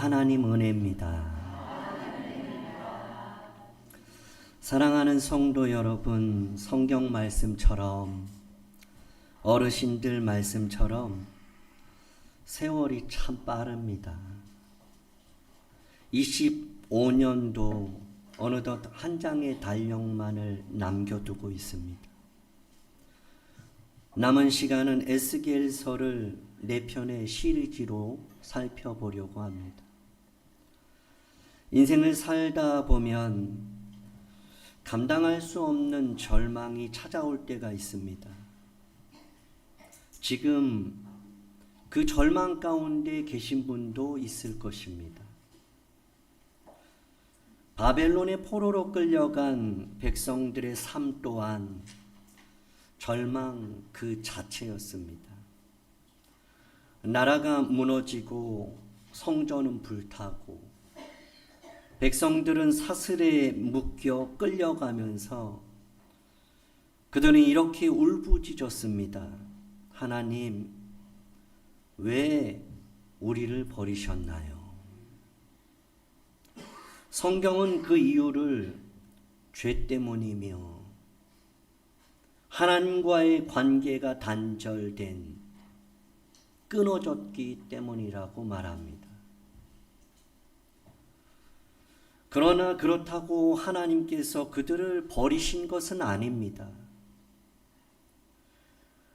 하나님 은혜입니다. 사랑하는 성도 여러분, 성경 말씀처럼 어르신들 말씀처럼 세월이 참 빠릅니다. 25년도 어느덧 한 장의 달력만을 남겨두고 있습니다. 남은 시간은 에스겔서를 4편의 시리즈로 살펴보려고 합니다. 인생을 살다 보면 감당할 수 없는 절망이 찾아올 때가 있습니다. 지금 그 절망 가운데 계신 분도 있을 것입니다. 바벨론의 포로로 끌려간 백성들의 삶 또한 절망 그 자체였습니다. 나라가 무너지고 성전은 불타고 백성들은 사슬에 묶여 끌려가면서 그들은 이렇게 울부짖었습니다. 하나님, 왜 우리를 버리셨나요? 성경은 그 이유를 죄 때문이며 하나님과의 관계가 단절된, 끊어졌기 때문이라고 말합니다. 그러나 그렇다고 하나님께서 그들을 버리신 것은 아닙니다.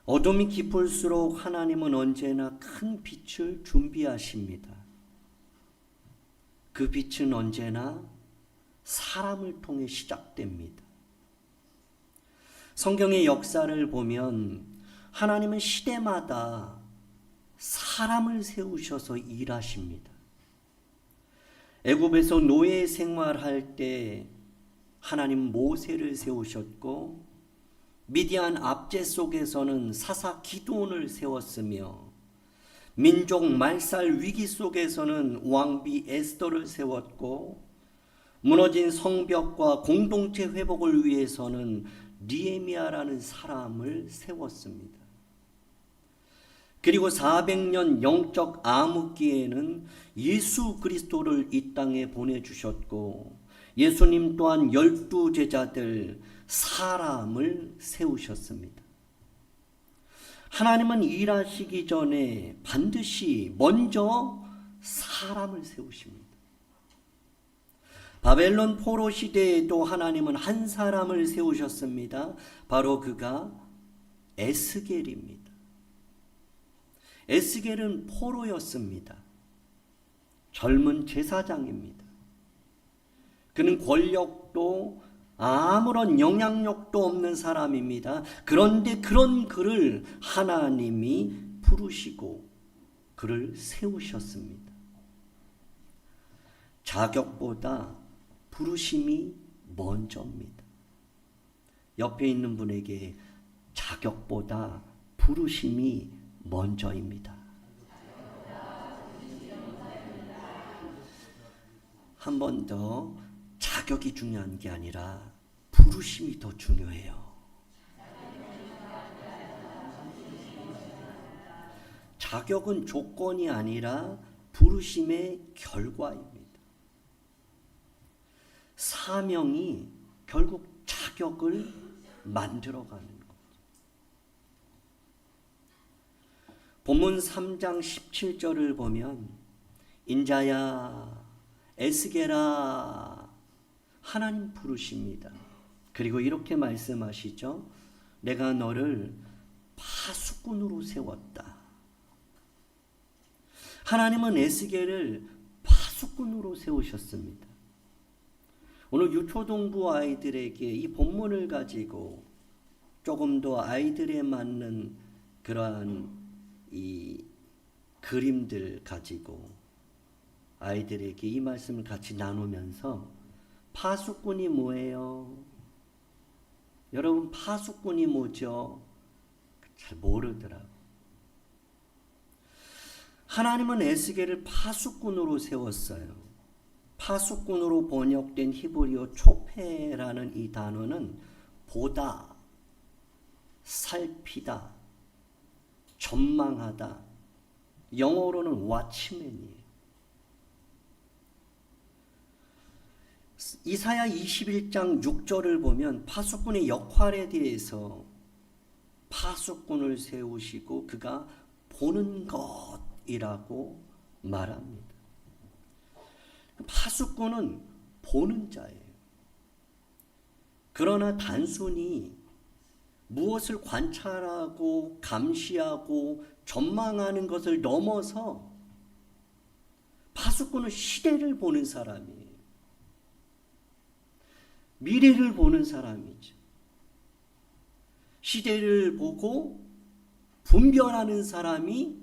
어둠이 깊을수록 하나님은 언제나 큰 빛을 준비하십니다. 그 빛은 언제나 사람을 통해 시작됩니다. 성경의 역사를 보면 하나님은 시대마다 사람을 세우셔서 일하십니다. 애굽에서 노예 생활할 때 하나님 모세를 세우셨고, 미디안 압제 속에서는 사사 기드온을 세웠으며, 민족 말살 위기 속에서는 왕비 에스더를 세웠고, 무너진 성벽과 공동체 회복을 위해서는 느헤미야라는 사람을 세웠습니다. 그리고 400년 영적 암흑기에는 예수 그리스도를 이 땅에 보내주셨고, 예수님 또한 12 제자들 사람을 세우셨습니다. 하나님은 일하시기 전에 반드시 먼저 사람을 세우십니다. 바벨론 포로 시대에도 하나님은 한 사람을 세우셨습니다. 바로 그가 에스겔입니다. 에스겔은 포로였습니다. 젊은 제사장입니다. 그는 권력도 아무런 영향력도 없는 사람입니다. 그런데 그런 그를 하나님이 부르시고 그를 세우셨습니다. 자격보다 부르심이 먼저입니다. 옆에 있는 분에게 자격보다 부르심이 먼저입니다. 한 번 더, 자격이 중요한 게 아니라 부르심이 더 중요해요. 자격은 조건이 아니라 부르심의 결과입니다. 사명이 결국 자격을 만들어가는 거죠. 본문 3장 17절을 보면 인자야 에스겔아 하나님 부르십니다. 그리고 이렇게 말씀하시죠. 내가 너를 파수꾼으로 세웠다. 하나님은 에스겔을 파수꾼으로 세우셨습니다. 오늘 유초동부 아이들에게 이 본문을 가지고 조금 더 아이들에 맞는 그러한 이 그림들 가지고 아이들에게 이 말씀을 같이 나누면서 파수꾼이 뭐예요? 여러분 파수꾼이 뭐죠? 잘 모르더라고. 하나님은 에스겔을 파수꾼으로 세웠어요. 파수꾼으로 번역된 히브리어 초페라는 이 단어는 보다, 살피다, 전망하다, 영어로는 왓치맨이에요. 이사야 21장 6절을 보면 파수꾼의 역할에 대해서 파수꾼을 세우시고 그가 보는 것이라고 말합니다. 파수꾼은 보는 자예요. 그러나 단순히 무엇을 관찰하고 감시하고 전망하는 것을 넘어서 파수꾼은 시대를 보는 사람이에요. 미래를 보는 사람이죠. 시대를 보고 분별하는 사람이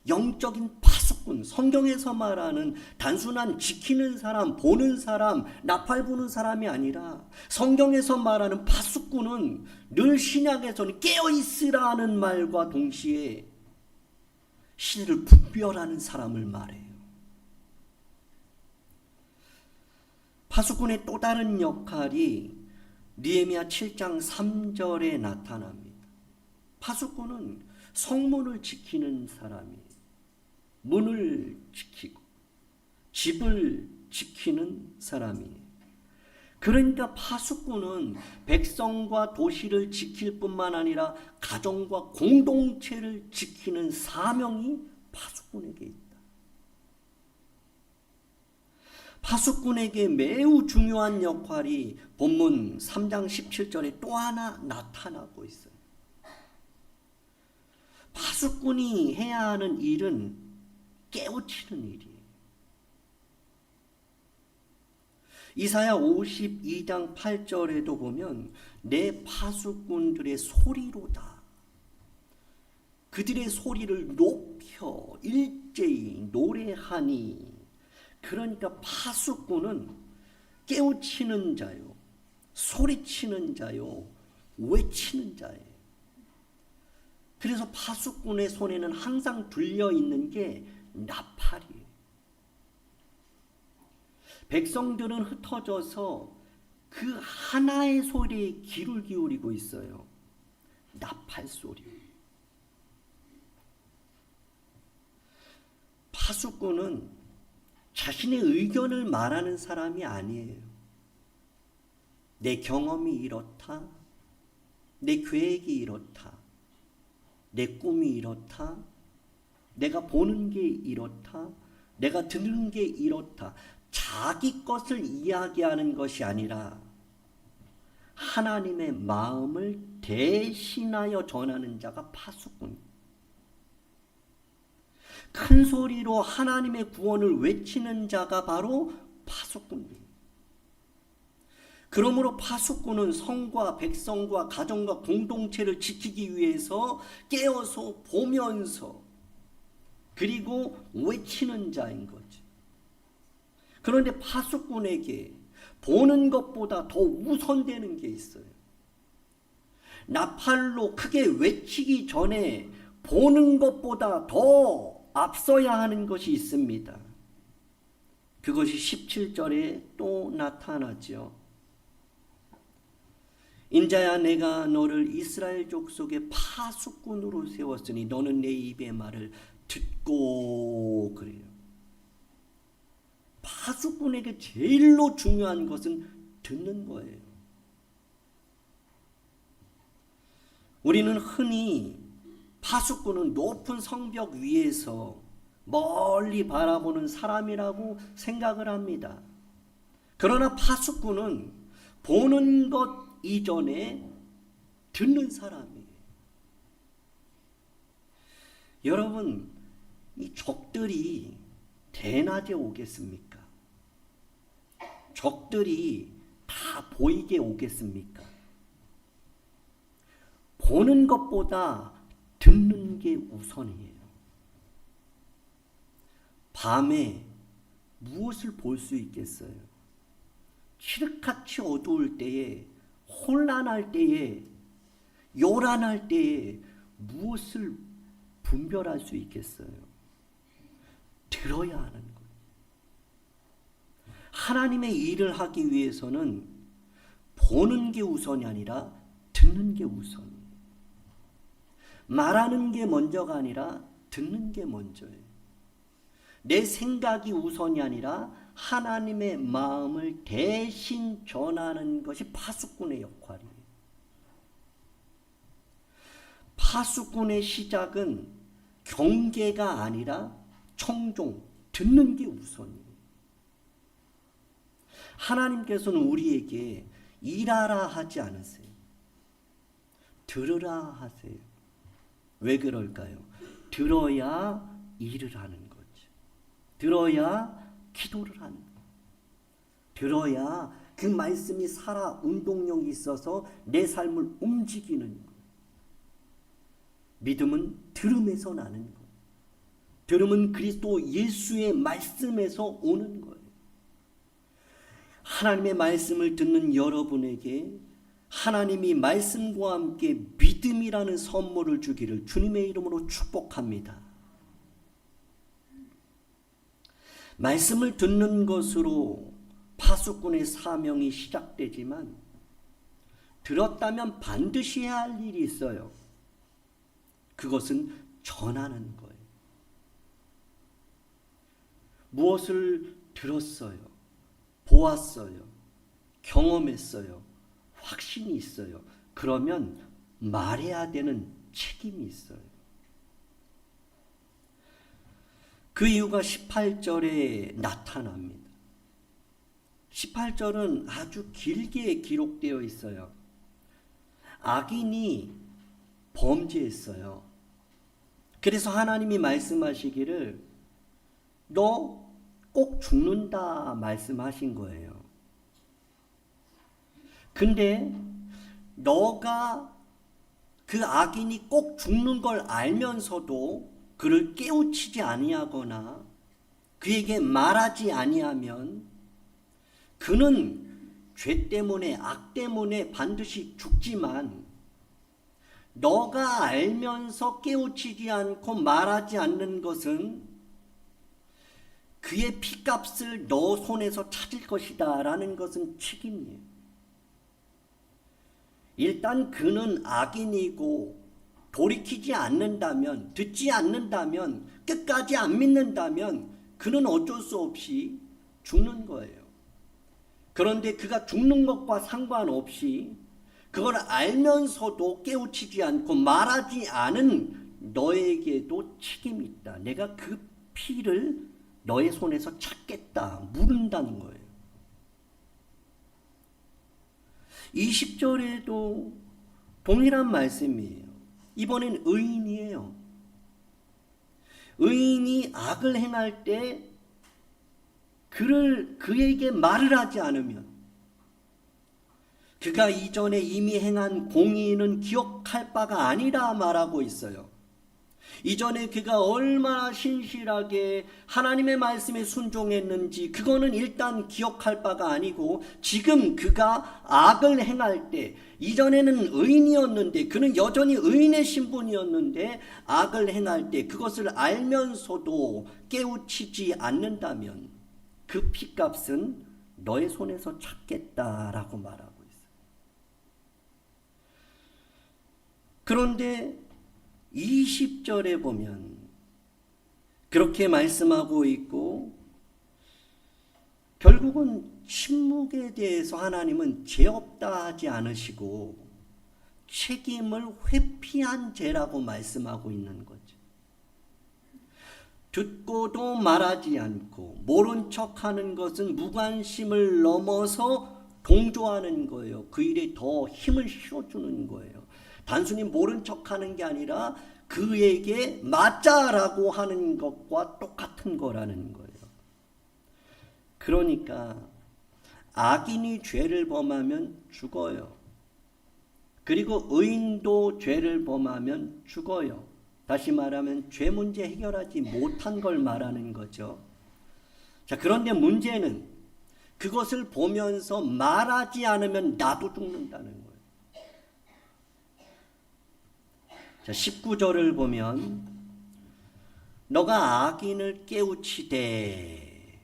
영적인 파수꾼, 성경에서 말하는 단순한 지키는 사람, 보는 사람, 나팔 부는 사람이 아니라 성경에서 말하는 파수꾼은 늘 신약에서는 깨어있으라는 말과 동시에 시대를 분별하는 사람을 말해요. 파수꾼의 또 다른 역할이 느헤미야 7장 3절에 나타납니다. 파수꾼은 성문을 지키는 사람이에요. 문을 지키고 집을 지키는 사람이에요. 그러니까 파수꾼은 백성과 도시를 지킬 뿐만 아니라 가정과 공동체를 지키는 사명이 파수꾼에게 있다. 파수꾼에게 매우 중요한 역할이 본문 3장 17절에 또 하나 나타나고 있어요. 파수꾼이 해야 하는 일은 깨우치는 일이에요. 이사야 52장 8절에도 보면 내 파수꾼들의 소리로다. 그들의 소리를 높여 일제히 노래하니. 그러니까 파수꾼은 깨우치는 자요, 소리치는 자요, 외치는 자예요. 그래서 파수꾼의 손에는 항상 들려 있는 게 나팔이에요. 백성들은 흩어져서 그 하나의 소리에 귀를 기울이고 있어요. 나팔 소리. 파수꾼은 자신의 의견을 말하는 사람이 아니에요. 내 경험이 이렇다. 내 계획이 이렇다. 내 꿈이 이렇다. 내가 보는 게 이렇다. 내가 듣는 게 이렇다. 자기 것을 이야기하는 것이 아니라 하나님의 마음을 대신하여 전하는 자가 파수꾼. 큰 소리로 하나님의 구원을 외치는 자가 바로 파수꾼이에요. 그러므로 파수꾼은 성과 백성과 가정과 공동체를 지키기 위해서 깨어서 보면서 그리고 외치는 자인 거죠. 그런데 파수꾼에게 보는 것보다 더 우선되는 게 있어요. 나팔로 크게 외치기 전에 보는 것보다 더 앞서야 하는 것이 있습니다. 그것이 17절에 또 나타나죠. 인자야 내가 너를 이스라엘 족속의 파수꾼으로 세웠으니 너는 내 입의 말을 듣고. 그래요. 파수꾼에게 제일로 중요한 것은 듣는 거예요. 우리는 흔히 파수꾼은 높은 성벽 위에서 멀리 바라보는 사람이라고 생각을 합니다. 그러나 파수꾼은 보는 것 이전에 듣는 사람이에요. 여러분, 이 적들이 대낮에 오겠습니까? 적들이 다 보이게 오겠습니까? 보는 것보다 듣는 게 우선이에요. 밤에 무엇을 볼 수 있겠어요? 칠흑같이 어두울 때에, 혼란할 때에, 요란할 때에 무엇을 분별할 수 있겠어요? 들어야 하는 거예요. 하나님의 일을 하기 위해서는 보는 게 우선이 아니라 듣는 게 우선이에요. 말하는 게 먼저가 아니라 듣는 게 먼저예요. 내 생각이 우선이 아니라 하나님의 마음을 대신 전하는 것이 파수꾼의 역할이에요. 파수꾼의 시작은 경계가 아니라 청종, 듣는 게 우선이에요. 하나님께서는 우리에게 일하라 하지 않으세요. 들으라 하세요. 왜 그럴까요? 들어야 일을 하는 거죠. 들어야 기도를 하는 거예요. 들어야 그 말씀이 살아 운동력이 있어서 내 삶을 움직이는 거예요. 믿음은 들음에서 나는 거예요. 들음은 그리스도 예수의 말씀에서 오는 거예요. 하나님의 말씀을 듣는 여러분에게 하나님이 말씀과 함께 믿음이라는 선물을 주기를 주님의 이름으로 축복합니다. 말씀을 듣는 것으로 파수꾼의 사명이 시작되지만 들었다면 반드시 해야 할 일이 있어요. 그것은 전하는 거예요. 무엇을 들었어요? 보았어요? 경험했어요? 확신이 있어요. 그러면 말해야 되는 책임이 있어요. 그 이유가 18절에 나타납니다. 18절은 아주 길게 기록되어 있어요. 악인이 범죄했어요. 그래서 하나님이 말씀하시기를 너 꼭 죽는다 말씀하신 거예요. 근데 너가 그 악인이 꼭 죽는 걸 알면서도 그를 깨우치지 아니하거나 그에게 말하지 아니하면 그는 죄 때문에 악 때문에 반드시 죽지만 너가 알면서 깨우치지 않고 말하지 않는 것은 그의 피값을 너 손에서 찾을 것이다 라는 것은 책임이에요. 일단 그는 악인이고 돌이키지 않는다면, 듣지 않는다면, 끝까지 안 믿는다면 그는 어쩔 수 없이 죽는 거예요. 그런데 그가 죽는 것과 상관없이 그걸 알면서도 깨우치지 않고 말하지 않은 너에게도 책임이 있다. 내가 그 피를 너의 손에서 찾겠다. 물은다는 거예요. 20절에도 동일한 말씀이에요. 이번엔 의인이에요. 의인이 악을 행할 때 그에게 말을 하지 않으면 그가 이전에 이미 행한 공의는 기억할 바가 아니라 말하고 있어요. 이전에 그가 얼마나 신실하게 하나님의 말씀에 순종했는지 그거는 일단 기억할 바가 아니고 지금 그가 악을 행할 때 이전에는 의인이었는데 그는 여전히 의인의 신분이었는데 악을 행할 때 그것을 알면서도 깨우치지 않는다면 그 피값은 너의 손에서 찾겠다라고 말하고 있어요. 그런데 20절에 보면 그렇게 말씀하고 있고 결국은 침묵에 대해서 하나님은 죄 없다 하지 않으시고 책임을 회피한 죄라고 말씀하고 있는 거죠. 듣고도 말하지 않고 모른 척하는 것은 무관심을 넘어서 동조하는 거예요. 그 일에 더 힘을 실어주는 거예요. 단순히 모른 척하는 게 아니라 그에게 맞자라고 하는 것과 똑같은 거라는 거예요. 그러니까 악인이 죄를 범하면 죽어요. 그리고 의인도 죄를 범하면 죽어요. 다시 말하면 죄 문제 해결하지 못한 걸 말하는 거죠. 자, 그런데 문제는 그것을 보면서 말하지 않으면 나도 죽는다는 거예요. 자, 19절을 보면 너가 악인을 깨우치되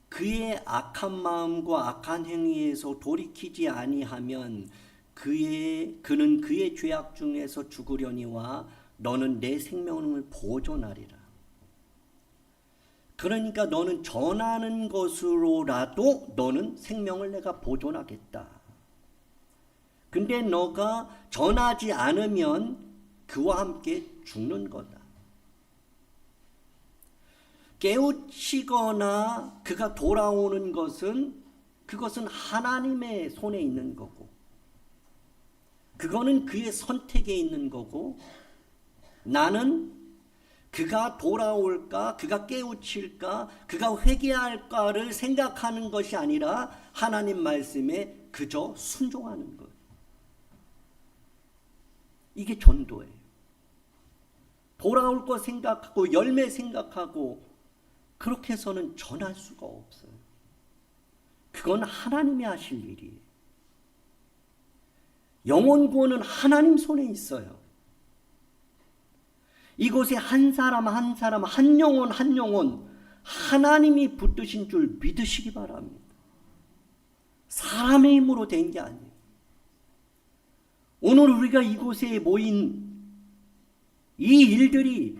그의 악한 마음과 악한 행위에서 돌이키지 아니하면 그는 그의 죄악 중에서 죽으려니와 너는 내 생명을 보존하리라. 그러니까 너는 전하는 것으로라도 너는 생명을 내가 보존하겠다. 근데 너가 전하지 않으면 그와 함께 죽는 거다. 깨우치거나 그가 돌아오는 그것은 하나님의 손에 있는 거고, 그거는 그의 선택에 있는 거고, 나는 그가 돌아올까, 그가 깨우칠까, 그가 회개할까를 생각하는 것이 아니라 하나님 말씀에 그저 순종하는 것. 이게 전도예요. 돌아올 거 생각하고 열매 생각하고 그렇게 해서는 전할 수가 없어요. 그건 하나님이 하실 일이에요. 영혼 구원은 하나님 손에 있어요. 이곳에 한 사람 한 사람, 한 영혼 한 영혼 하나님이 붙드신 줄 믿으시기 바랍니다. 사람의 힘으로 된 게 아니에요. 오늘 우리가 이곳에 모인 이 일들이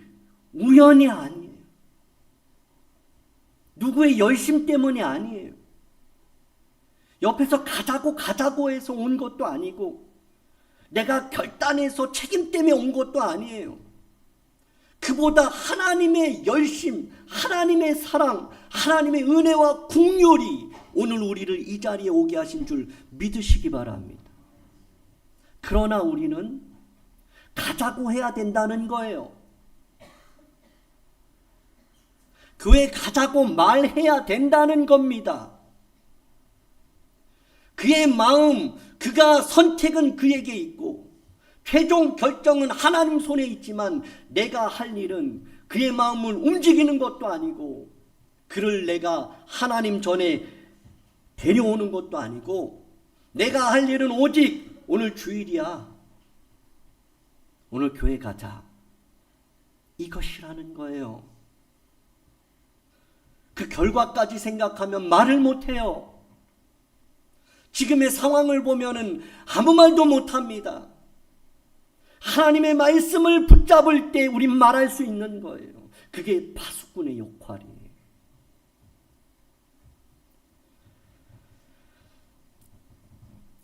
우연이 아니에요. 누구의 열심 때문이 아니에요. 옆에서 가자고 해서 온 것도 아니고, 내가 결단해서 책임 때문에 온 것도 아니에요. 그보다 하나님의 열심, 하나님의 사랑, 하나님의 은혜와 긍휼이 오늘 우리를 이 자리에 오게 하신 줄 믿으시기 바랍니다. 그러나 우리는 가자고 해야 된다는 거예요. 교회 가자고 말해야 된다는 겁니다. 그의 마음, 그가 선택은 그에게 있고 최종 결정은 하나님 손에 있지만 내가 할 일은 그의 마음을 움직이는 것도 아니고 그를 내가 하나님 전에 데려오는 것도 아니고 내가 할 일은 오직 오늘 주일이야, 오늘 교회 가자, 이것이라는 거예요. 그 결과까지 생각하면 말을 못해요. 지금의 상황을 보면은 아무 말도 못합니다. 하나님의 말씀을 붙잡을 때 우린 말할 수 있는 거예요. 그게 파수꾼의 역할이에요.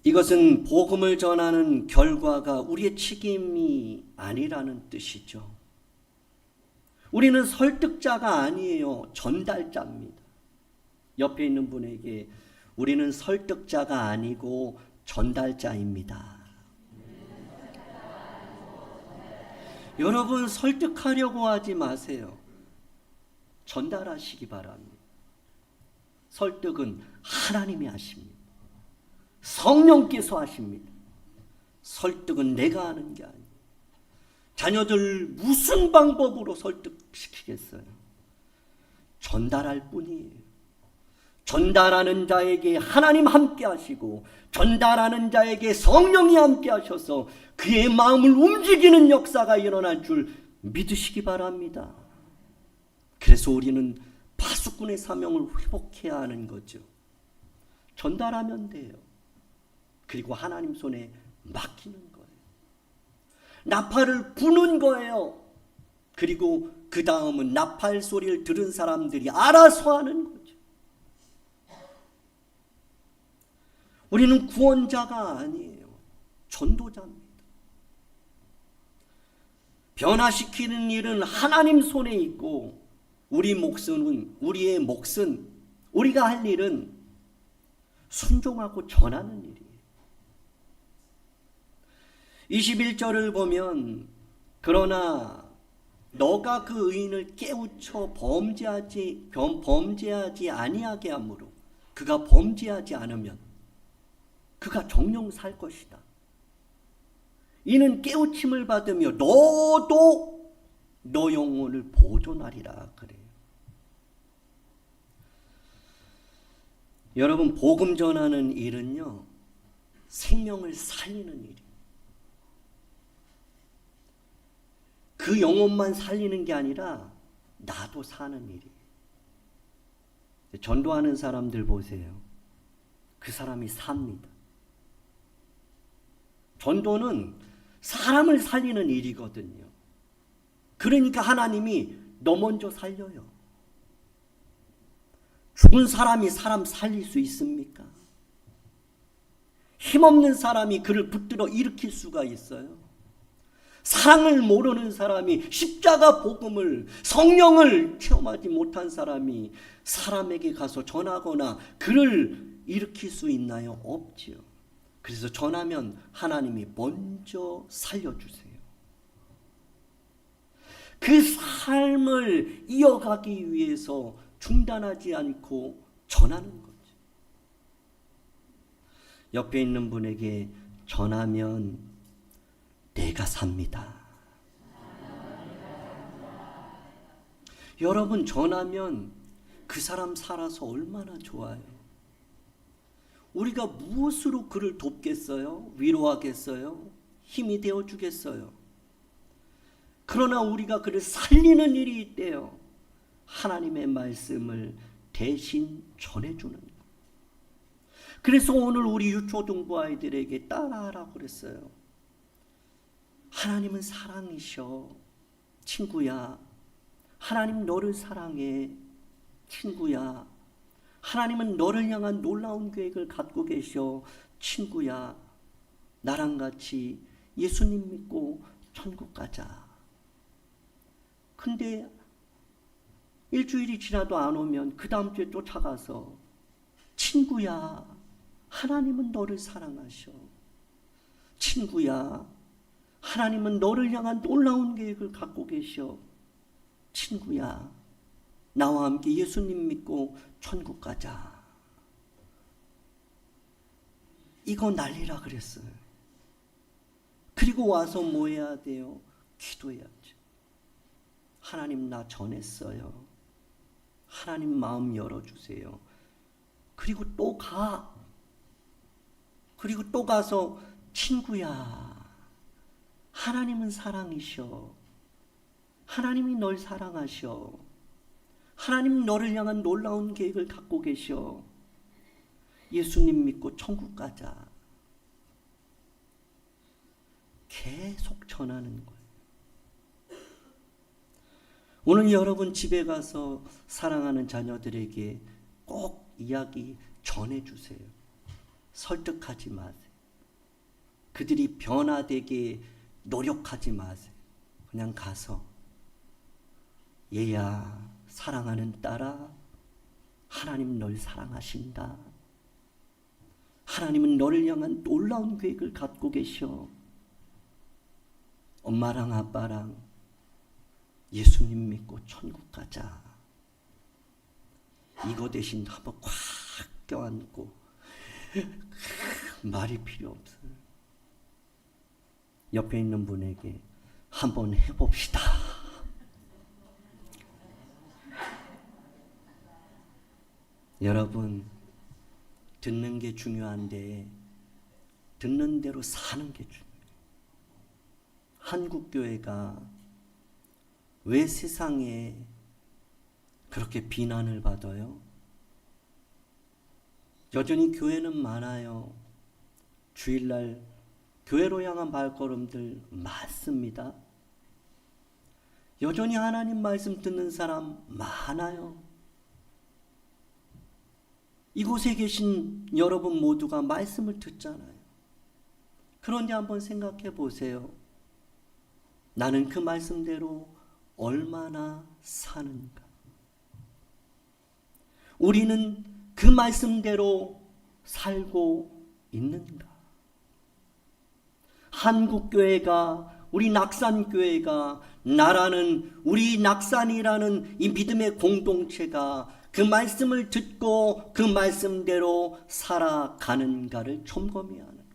이것은 복음을 전하는 결과가 우리의 책임이 아니라는 뜻이죠. 우리는 설득자가 아니에요. 전달자입니다. 옆에 있는 분에게 우리는 설득자가 아니고 전달자입니다. 여러분, 설득하려고 하지 마세요. 전달하시기 바랍니다. 설득은 하나님이 하십니다. 성령께서 하십니다. 설득은 내가 하는 게 아니에요. 자녀들 무슨 방법으로 설득시키겠어요? 전달할 뿐이에요. 전달하는 자에게 하나님 함께 하시고 전달하는 자에게 성령이 함께 하셔서 그의 마음을 움직이는 역사가 일어날 줄 믿으시기 바랍니다. 그래서 우리는 파수꾼의 사명을 회복해야 하는 거죠. 전달하면 돼요. 그리고 하나님 손에 맡기는 거예요. 나팔을 부는 거예요. 그리고 그 다음은 나팔 소리를 들은 사람들이 알아서 하는 거죠. 우리는 구원자가 아니에요. 전도자입니다. 변화시키는 일은 하나님 손에 있고 우리의 몫은 우리가 할 일은 순종하고 전하는 일이에요. 21절을 보면 그러나 너가 그 의인을 깨우쳐 범죄하지 아니하게 하므로 그가 범죄하지 않으면 그가 정령 살 것이다. 이는 깨우침을 받으며 너도 너 영혼을 보존하리라 그래요. 여러분, 복음 전하는 일은요, 생명을 살리는 일이에요. 그 영혼만 살리는 게 아니라 나도 사는 일이에요. 전도하는 사람들 보세요. 그 사람이 삽니다. 전도는 사람을 살리는 일이거든요. 그러니까 하나님이 너 먼저 살려요. 죽은 사람이 사람 살릴 수 있습니까? 힘없는 사람이 그를 붙들어 일으킬 수가 있어요? 사랑을 모르는 사람이, 십자가 복음을, 성령을 체험하지 못한 사람이 사람에게 가서 전하거나 그를 일으킬 수 있나요? 없지요. 그래서 전하면 하나님이 먼저 살려주세요. 그 삶을 이어가기 위해서 중단하지 않고 전하는 거죠. 옆에 있는 분에게 전하면 내가 삽니다. 여러분, 전하면 그 사람 살아서 얼마나 좋아요. 우리가 무엇으로 그를 돕겠어요? 위로하겠어요? 힘이 되어주겠어요? 그러나 우리가 그를 살리는 일이 있대요. 하나님의 말씀을 대신 전해주는 것. 그래서 오늘 우리 유초등부 아이들에게 따라하라고 그랬어요. 하나님은 사랑이셔. 친구야. 하나님 너를 사랑해. 친구야. 하나님은 너를 향한 놀라운 계획을 갖고 계셔. 친구야. 나랑 같이 예수님 믿고 천국 가자. 근데 일주일이 지나도 안 오면 그 다음 주에 쫓아가서 친구야. 하나님은 너를 사랑하셔. 친구야. 하나님은 너를 향한 놀라운 계획을 갖고 계셔. 친구야. 나와 함께 예수님 믿고 천국 가자. 이거 난리라 그랬어요. 그리고 와서 뭐 해야 돼요? 기도해야죠. 하나님 나 전했어요. 하나님 마음 열어주세요. 그리고 또 가. 그리고 또 가서 친구야. 하나님은 사랑이셔. 하나님이 널 사랑하셔. 하나님 너를 향한 놀라운 계획을 갖고 계셔. 예수님 믿고 천국 가자. 계속 전하는 거예요. 오늘 여러분 집에 가서 사랑하는 자녀들에게 꼭 이야기 전해주세요. 설득하지 마세요. 그들이 변화되게 노력하지 마세요. 그냥 가서 얘야, 사랑하는 딸아, 하나님 널 사랑하신다. 하나님은 너를 향한 놀라운 계획을 갖고 계셔. 엄마랑 아빠랑 예수님 믿고 천국 가자. 이거 대신 한번 꽉 껴안고 말이 필요 없어요. 옆에 있는 분에게 한번 해봅시다. 여러분, 듣는 게 중요한데 듣는 대로 사는 게 중요해요. 한국교회가 왜 세상에 그렇게 비난을 받아요? 여전히 교회는 많아요. 주일날 교회로 향한 발걸음들 많습니다. 여전히 하나님 말씀 듣는 사람 많아요. 이곳에 계신 여러분 모두가 말씀을 듣잖아요. 그런데 한번 생각해 보세요. 나는 그 말씀대로 얼마나 사는가? 우리는 그 말씀대로 살고 있는가? 한국교회가, 우리 낙산교회가, 나라는, 우리 낙산이라는 이 믿음의 공동체가 그 말씀을 듣고 그 말씀대로 살아가는가를 점검해야 하는 거예요.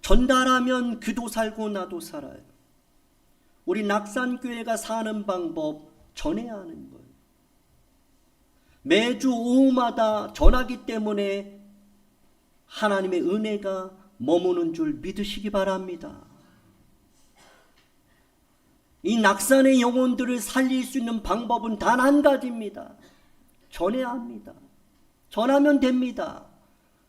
전달하면 그도 살고 나도 살아요. 우리 낙산교회가 사는 방법 전해야 하는 거예요. 매주 오후마다 전하기 때문에 하나님의 은혜가 머무는 줄 믿으시기 바랍니다. 이 낙산의 영혼들을 살릴 수 있는 방법은 단 한 가지입니다. 전해야 합니다. 전하면 됩니다.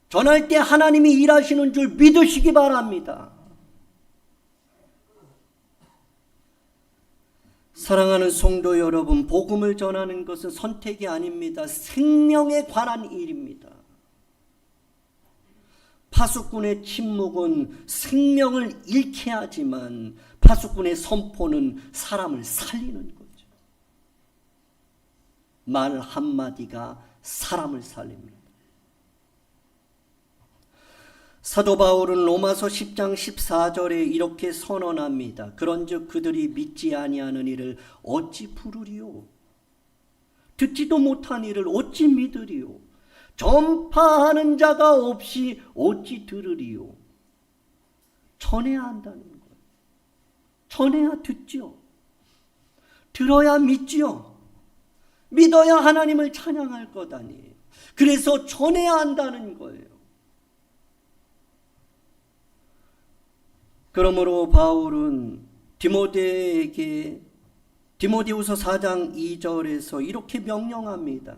전할 때 하나님이 일하시는 줄 믿으시기 바랍니다. 사랑하는 성도 여러분, 복음을 전하는 것은 선택이 아닙니다. 생명에 관한 일입니다. 파수꾼의 침묵은 생명을 잃게 하지만 파수꾼의 선포는 사람을 살리는 거죠. 말 한마디가 사람을 살립니다. 사도 바울은 로마서 10장 14절에 이렇게 선언합니다. 그런즉 그들이 믿지 아니하는 이를 어찌 부르리요? 듣지도 못한 이를 어찌 믿으리요? 전파하는 자가 없이 어찌 들으리요? 전해야 한다는 거예요. 전해야 듣지요. 들어야 믿지요. 믿어야 하나님을 찬양할 것 아니에요. 그래서 전해야 한다는 거예요. 그러므로 바울은 디모데에게 디모데후서 4장 2절에서 이렇게 명령합니다.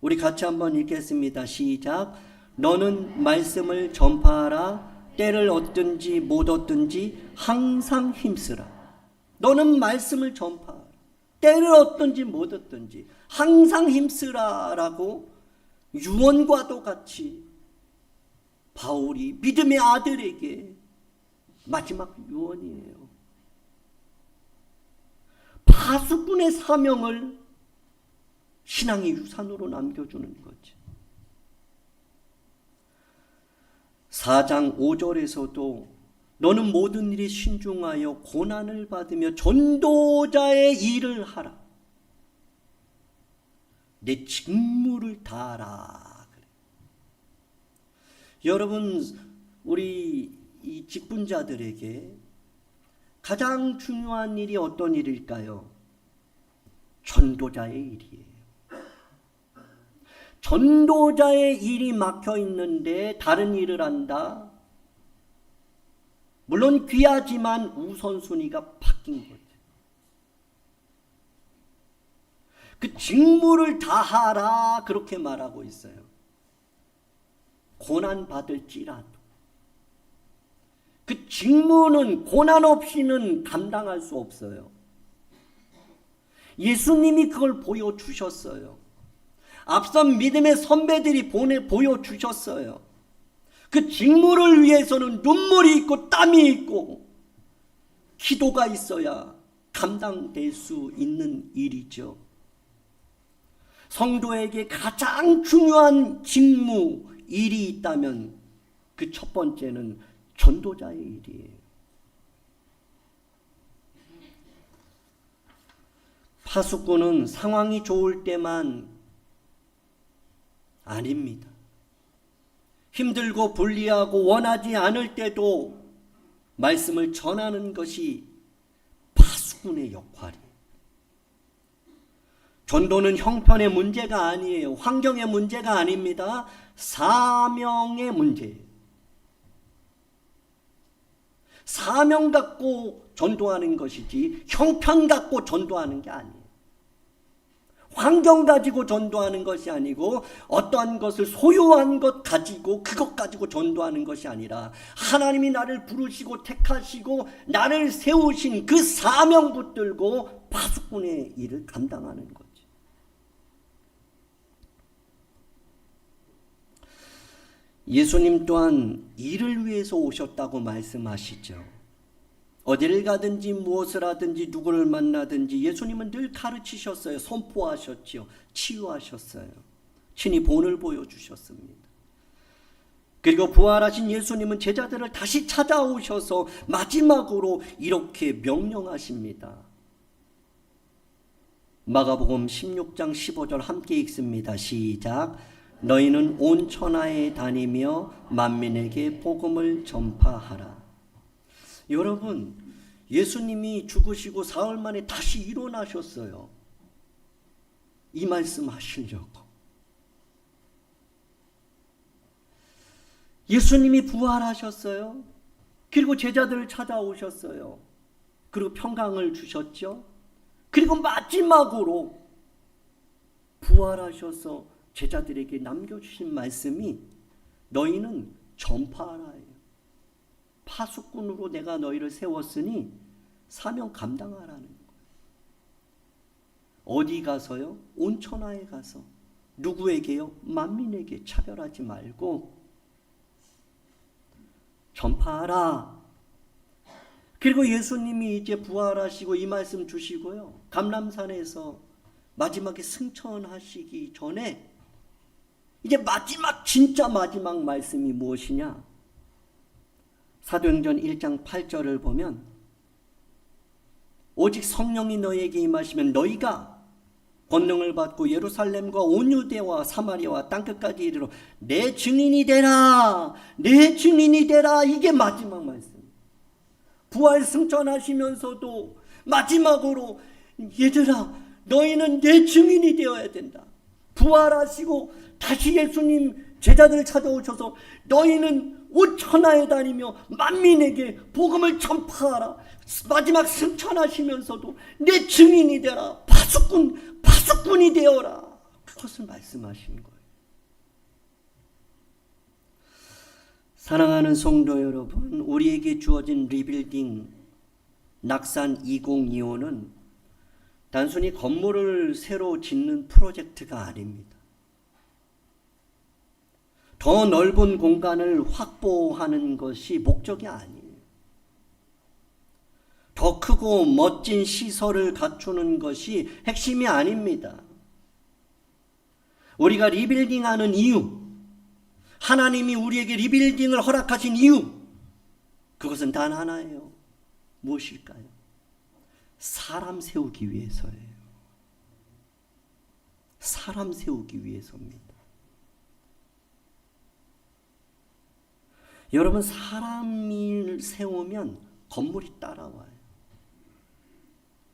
우리 같이 한번 읽겠습니다. 시작. 너는 말씀을 전파하라. 때를 얻든지 못 얻든지 항상 힘쓰라. 너는 말씀을 전파하라. 때를 얻든지 못 얻든지 항상 힘쓰라 라고 유언과도 같이 바울이 믿음의 아들에게 마지막 유언이에요. 파수꾼의 사명을 신앙의 유산으로 남겨주는 거죠. 4장 5절에서도 너는 모든 일에 신중하여 고난을 받으며 전도자의 일을 하라. 내 직무를 다하라. 여러분, 우리 이 직분자들에게 가장 중요한 일이 어떤 일일까요? 전도자의 일이에요. 전도자의 일이 막혀 있는데 다른 일을 한다. 물론 귀하지만 우선순위가 바뀐 거죠. 그 직무를 다하라 그렇게 말하고 있어요. 고난 받을지라도 그 직무는 고난 없이는 감당할 수 없어요. 예수님이 그걸 보여주셨어요. 앞선 믿음의 선배들이 보여주셨어요. 그 직무를 위해서는 눈물이 있고 땀이 있고 기도가 있어야 감당될 수 있는 일이죠. 성도에게 가장 중요한 직무, 일이 있다면 그 첫 번째는 전도자의 일이에요. 파수꾼은 상황이 좋을 때만 아닙니다. 힘들고 불리하고 원하지 않을 때도 말씀을 전하는 것이 파수꾼의 역할이에요. 전도는 형편의 문제가 아니에요. 환경의 문제가 아닙니다. 사명의 문제예요. 사명 갖고 전도하는 것이지 형편 갖고 전도하는 게 아니에요. 환경 가지고 전도하는 것이 아니고 어떠한 것을 소유한 것 가지고 그것 가지고 전도하는 것이 아니라 하나님이 나를 부르시고 택하시고 나를 세우신 그 사명 붙들고 파수꾼의 일을 감당하는 거죠. 예수님 또한 일을 위해서 오셨다고 말씀하시죠. 어디를 가든지 무엇을 하든지 누구를 만나든지 예수님은 늘 가르치셨어요. 선포하셨지요. 치유하셨어요. 친히 본을 보여주셨습니다. 그리고 부활하신 예수님은 제자들을 다시 찾아오셔서 마지막으로 이렇게 명령하십니다. 마가복음 16장 15절 함께 읽습니다. 시작. 너희는 온 천하에 다니며 만민에게 복음을 전파하라. 여러분, 예수님이 죽으시고 사흘 만에 다시 일어나셨어요. 이 말씀 하시려고. 예수님이 부활하셨어요. 그리고 제자들을 찾아오셨어요. 그리고 평강을 주셨죠. 그리고 마지막으로 부활하셔서 제자들에게 남겨주신 말씀이 너희는 전파하라예요. 파수꾼으로 내가 너희를 세웠으니 사명 감당하라는 거예요. 어디 가서요? 온천하에 가서. 누구에게요? 만민에게. 차별하지 말고 전파하라. 그리고 예수님이 이제 부활하시고 이 말씀 주시고요. 감람산에서 마지막에 승천하시기 전에 이제 마지막, 진짜 마지막 말씀이 무엇이냐? 사도행전 1장 8절을 보면 오직 성령이 너희에게 임하시면 너희가 권능을 받고 예루살렘과 온 유대와 사마리아와 땅끝까지 이르러 내 증인이 되라. 내 증인이 되라. 이게 마지막 말씀. 부활 승천하시면서도 마지막으로 얘들아 너희는 내 증인이 되어야 된다. 부활하시고 다시 예수님 제자들 찾아오셔서 너희는 온 천하에 다니며 만민에게 복음을 전파하라. 마지막 승천하시면서도 내 증인이 되라. 파수꾼이 되어라. 그것을 말씀하신 거예요. 사랑하는 성도 여러분, 우리에게 주어진 리빌딩 낙산 2025는 단순히 건물을 새로 짓는 프로젝트가 아닙니다. 더 넓은 공간을 확보하는 것이 목적이 아니에요. 더 크고 멋진 시설을 갖추는 것이 핵심이 아닙니다. 우리가 리빌딩하는 이유, 하나님이 우리에게 리빌딩을 허락하신 이유, 그것은 단 하나예요. 무엇일까요? 사람 세우기 위해서예요. 사람 세우기 위해서입니다. 여러분, 사람을 세우면 건물이 따라와요.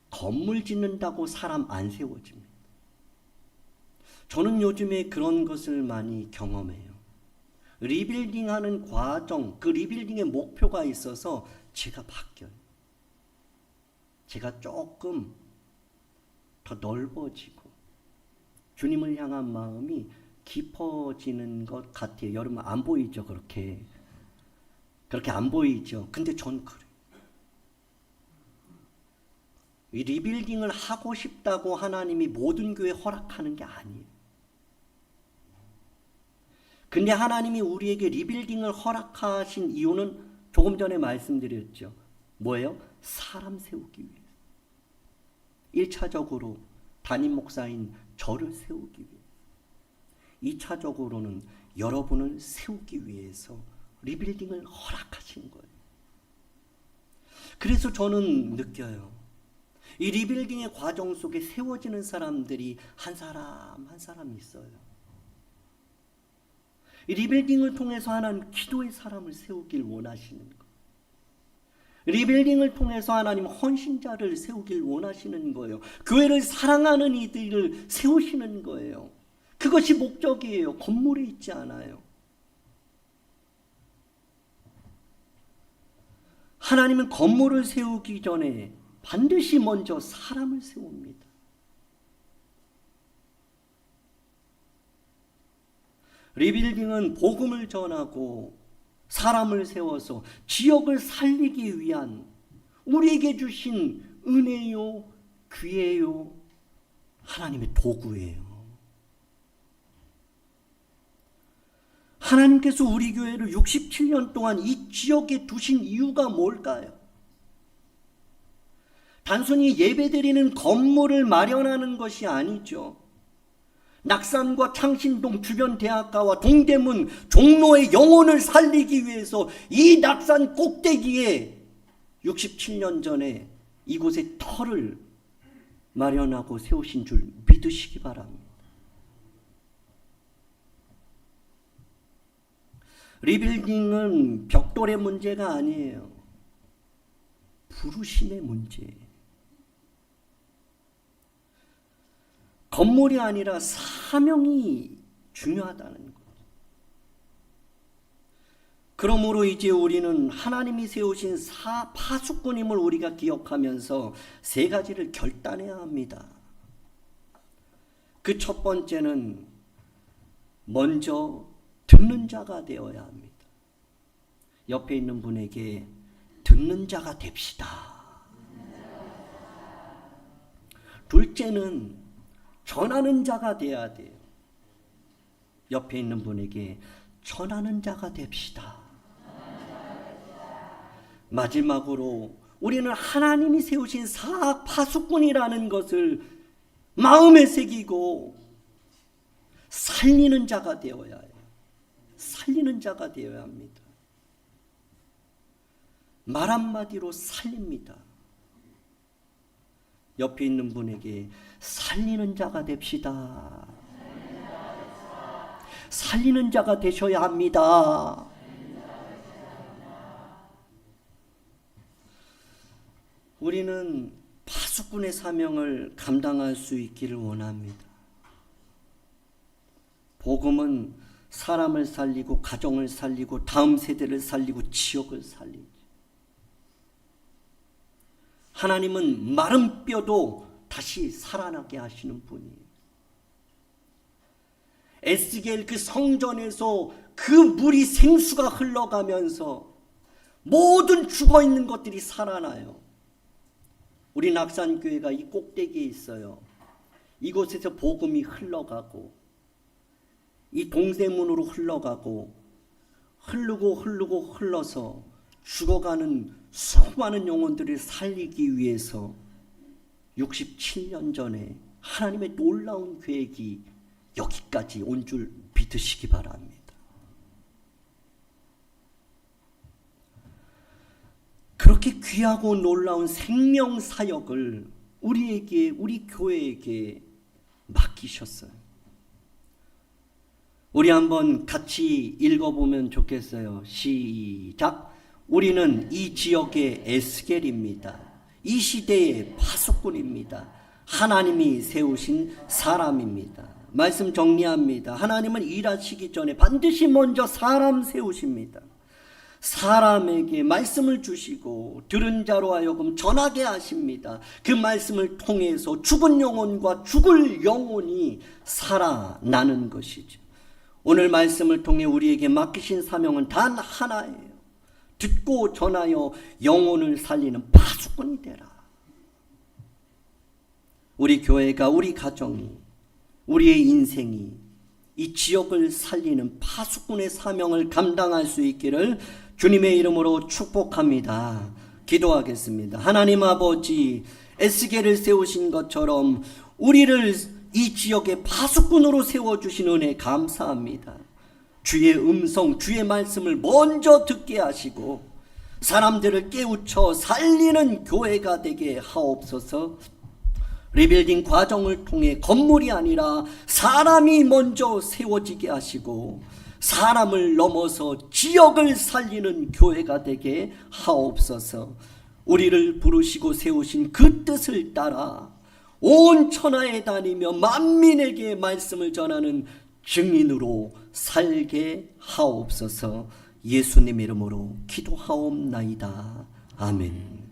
건물 짓는다고 사람 안 세워집니다. 저는 요즘에 그런 것을 많이 경험해요. 리빌딩하는 과정, 그 리빌딩의 목표가 있어서 제가 바뀌어요. 제가 조금 더 넓어지고 주님을 향한 마음이 깊어지는 것 같아요. 여러분 안 보이죠? 그렇게 안 보이죠? 근데 전 그래요. 이 리빌딩을 하고 싶다고 하나님이 모든 교회 허락하는 게 아니에요. 근데 하나님이 우리에게 리빌딩을 허락하신 이유는 조금 전에 말씀드렸죠. 뭐예요? 사람 세우기 위해. 1차적으로 담임 목사인 저를 세우기 위해. 2차적으로는 여러분을 세우기 위해서 리빌딩을 허락하신 거예요. 그래서 저는 느껴요. 이 리빌딩의 과정 속에 세워지는 사람들이 한 사람 한 사람 있어요. 이 리빌딩을 통해서 하나님 기도의 사람을 세우길 원하시는 거. 리빌딩을 통해서 하나님 헌신자를 세우길 원하시는 거예요. 교회를 사랑하는 이들을 세우시는 거예요. 그것이 목적이에요. 건물에 있지 않아요. 하나님은 건물을 세우기 전에 반드시 먼저 사람을 세웁니다. 리빌딩은 복음을 전하고 사람을 세워서 지역을 살리기 위한 우리에게 주신 은혜요, 기회요, 하나님의 도구예요. 하나님께서 우리 교회를 67년 동안 이 지역에 두신 이유가 뭘까요? 단순히 예배드리는 건물을 마련하는 것이 아니죠. 낙산과 창신동 주변 대학가와 동대문 종로의 영혼을 살리기 위해서 이 낙산 꼭대기에 67년 전에 이곳에 터를 마련하고 세우신 줄 믿으시기 바랍니다. 리빌딩은 벽돌의 문제가 아니에요. 부르심의 문제예요. 건물이 아니라 사명이 중요하다는 거예요. 그러므로 이제 우리는 하나님이 세우신 파수꾼임을 우리가 기억하면서 세 가지를 결단해야 합니다. 그 첫 번째는 먼저 듣는 자가 되어야 합니다. 옆에 있는 분에게 듣는 자가 됩시다. 둘째는 전하는 자가 돼야 돼요. 옆에 있는 분에게 전하는 자가 됩시다. 마지막으로 우리는 하나님이 세우신 사학 파수꾼이라는 것을 마음에 새기고 살리는 자가 되어야 해요. 살리는 자가 되어야 합니다. 말 한마디로 살립니다. 옆에 있는 분에게 살리는 자가 됩시다. 살리는 자가 되셔야 합니다. 우리는 파수꾼의 사명을 감당할 수 있기를 원합니다. 복음은 사람을 살리고 가정을 살리고 다음 세대를 살리고 지역을 살리죠. 하나님은 마른 뼈도 다시 살아나게 하시는 분이에요. 에스겔 그 성전에서 그 물이 생수가 흘러가면서 모든 죽어있는 것들이 살아나요. 우리 낙산교회가 이 꼭대기에 있어요. 이곳에서 복음이 흘러가고 이 동대문으로 흘러가고 흘러서 죽어가는 수많은 영혼들을 살리기 위해서 67년 전에 하나님의 놀라운 계획이 여기까지 온 줄 믿으시기 바랍니다. 그렇게 귀하고 놀라운 생명 사역을 우리에게, 우리 교회에게 맡기셨어요. 우리 한번 같이 읽어보면 좋겠어요. 시작. 우리는 이 지역의 에스겔입니다. 이 시대의 파수꾼입니다. 하나님이 세우신 사람입니다. 말씀 정리합니다. 하나님은 일하시기 전에 반드시 먼저 사람 세우십니다. 사람에게 말씀을 주시고 들은 자로 하여금 전하게 하십니다. 그 말씀을 통해서 죽은 영혼과 죽을 영혼이 살아나는 것이죠. 오늘 말씀을 통해 우리에게 맡기신 사명은 단 하나예요. 듣고 전하여 영혼을 살리는 파수꾼이 되라. 우리 교회가, 우리 가정이, 우리의 인생이 이 지역을 살리는 파수꾼의 사명을 감당할 수 있기를 주님의 이름으로 축복합니다. 기도하겠습니다. 하나님 아버지, 에스겔을 세우신 것처럼 우리를 이 지역의 파수꾼으로 세워주신 은혜 감사합니다. 주의 음성, 주의 말씀을 먼저 듣게 하시고 사람들을 깨우쳐 살리는 교회가 되게 하옵소서. 리빌딩 과정을 통해 건물이 아니라 사람이 먼저 세워지게 하시고 사람을 넘어서 지역을 살리는 교회가 되게 하옵소서. 우리를 부르시고 세우신 그 뜻을 따라 온 천하에 다니며 만민에게 말씀을 전하는 증인으로 살게 하옵소서. 예수님 이름으로 기도하옵나이다. 아멘.